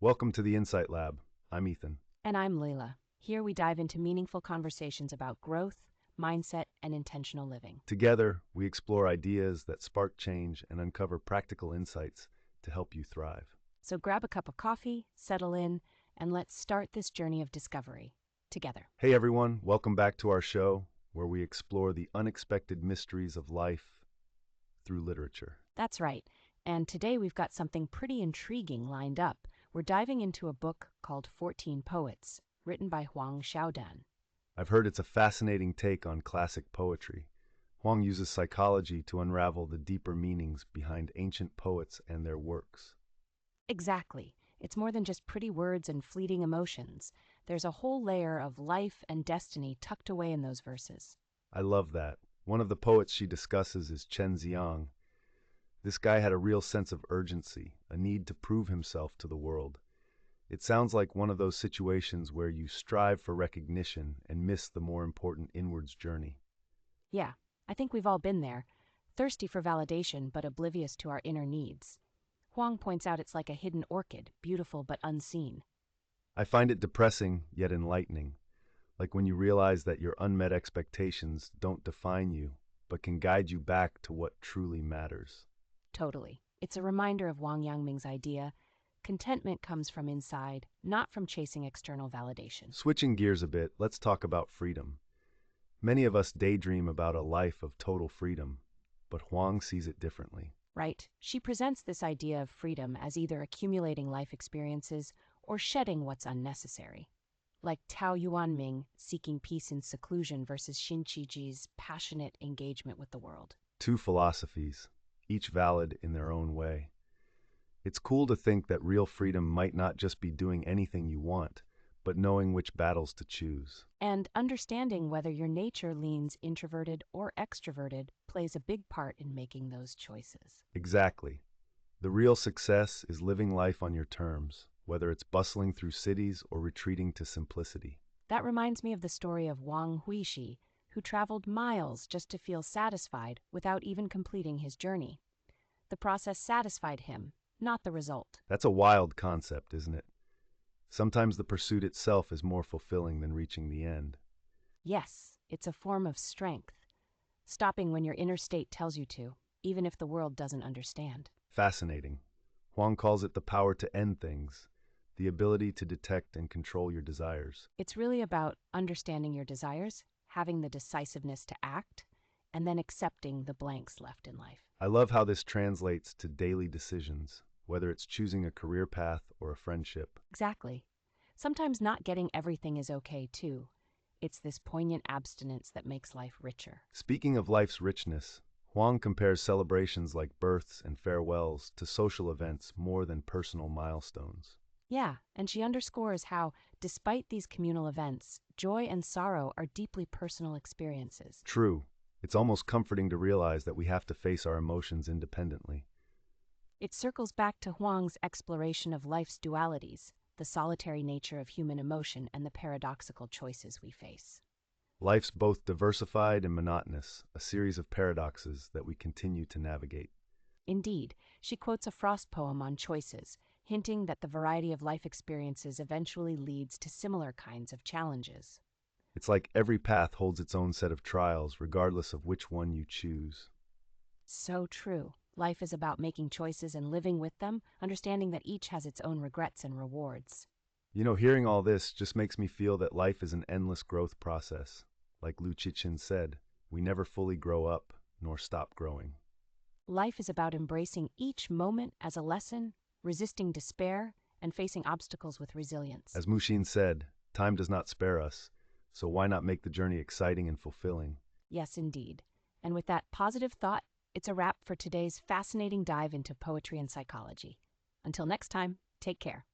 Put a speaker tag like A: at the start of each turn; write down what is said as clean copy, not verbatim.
A: Welcome to the Insight Lab. I'm Ethan.
B: And I'm Leila. Here we dive into meaningful conversations about growth, mindset, and intentional living.
A: Together, we explore ideas that spark change and uncover practical insights to help you thrive.
B: So grab a cup of coffee, settle in, and let's start this journey of discovery together.
A: Hey everyone, welcome back to our show where we explore the unexpected mysteries of life through literature.
B: That's right. And today we've got something pretty intriguing lined up. We're diving into a book called 14 Poets, written by Huang Xiaodan.
A: I've heard it's a fascinating take on classic poetry. Huang uses psychology to unravel the deeper meanings behind ancient poets and their works.
B: Exactly. It's more than just pretty words and fleeting emotions. There's a whole layer of life and destiny tucked away in those verses.
A: I love that. One of the poets she discusses is Chen Ziang. This guy had a real sense of urgency, a need to prove himself to the world. It sounds like one of those situations where you strive for recognition and miss the more important inwards journey.
B: Yeah, I think we've all been there, thirsty for validation but oblivious to our inner needs. Huang points out it's like a hidden orchid, beautiful but unseen.
A: I find it depressing yet enlightening, like when you realize that your unmet expectations don't define you, but can guide you back to what truly matters.
B: Totally. It's a reminder of Yuanming's idea. Contentment comes from inside, not from chasing external validation.
A: Switching gears a bit, let's talk about freedom. Many of us daydream about a life of total freedom, but Huang sees it differently.
B: Right. She presents this idea of freedom as either accumulating life experiences or shedding what's unnecessary. Like Tao Yuanming seeking peace in seclusion versus Qiji's passionate engagement with the world.
A: Two philosophies, each valid in their own way. It's cool to think that real freedom might not just be doing anything you want, but knowing which battles to choose.
B: And understanding whether your nature leans introverted or extroverted plays a big part in making those choices.
A: Exactly. The real success is living life on your terms, whether it's bustling through cities or retreating to simplicity.
B: That reminds me of the story of Wang Huishi, who traveled miles just to feel satisfied without even completing his journey. The process satisfied him, not the result.
A: That's a wild concept, isn't it? Sometimes the pursuit itself is more fulfilling than reaching the end.
B: Yes, it's a form of strength, stopping when your inner state tells you to, even if the world doesn't understand.
A: Fascinating. Huang calls it the power to end things, the ability to detect and control your desires.
B: It's really about understanding your desires, having the decisiveness to act, and then accepting the blanks left in life.
A: I love how this translates to daily decisions, whether it's choosing a career path or a friendship.
B: Exactly. Sometimes not getting everything is okay, too. It's this poignant abstinence that makes life richer.
A: Speaking of life's richness, Huang compares celebrations like births and farewells to social events more than personal milestones.
B: Yeah, and she underscores how, despite these communal events, joy and sorrow are deeply personal experiences.
A: True. It's almost comforting to realize that we have to face our emotions independently.
B: It circles back to Huang's exploration of life's dualities, the solitary nature of human emotion and the paradoxical choices we face.
A: Life's both diversified and monotonous, a series of paradoxes that we continue to navigate.
B: Indeed, she quotes a Frost poem on choices, hinting that the variety of life experiences eventually leads to similar kinds of challenges.
A: It's like every path holds its own set of trials, regardless of which one you choose.
B: So true. Life is about making choices and living with them, understanding that each has its own regrets and rewards.
A: You know, hearing all this just makes me feel that life is an endless growth process. Like Lu Chichen said, we never fully grow up nor stop growing.
B: Life is about embracing each moment as a lesson, resisting despair, and facing obstacles with resilience.
A: As Mushin said, time does not spare us, so why not make the journey exciting and fulfilling?
B: Yes, indeed. And with that positive thought, it's a wrap for today's fascinating dive into poetry and psychology. Until next time, take care.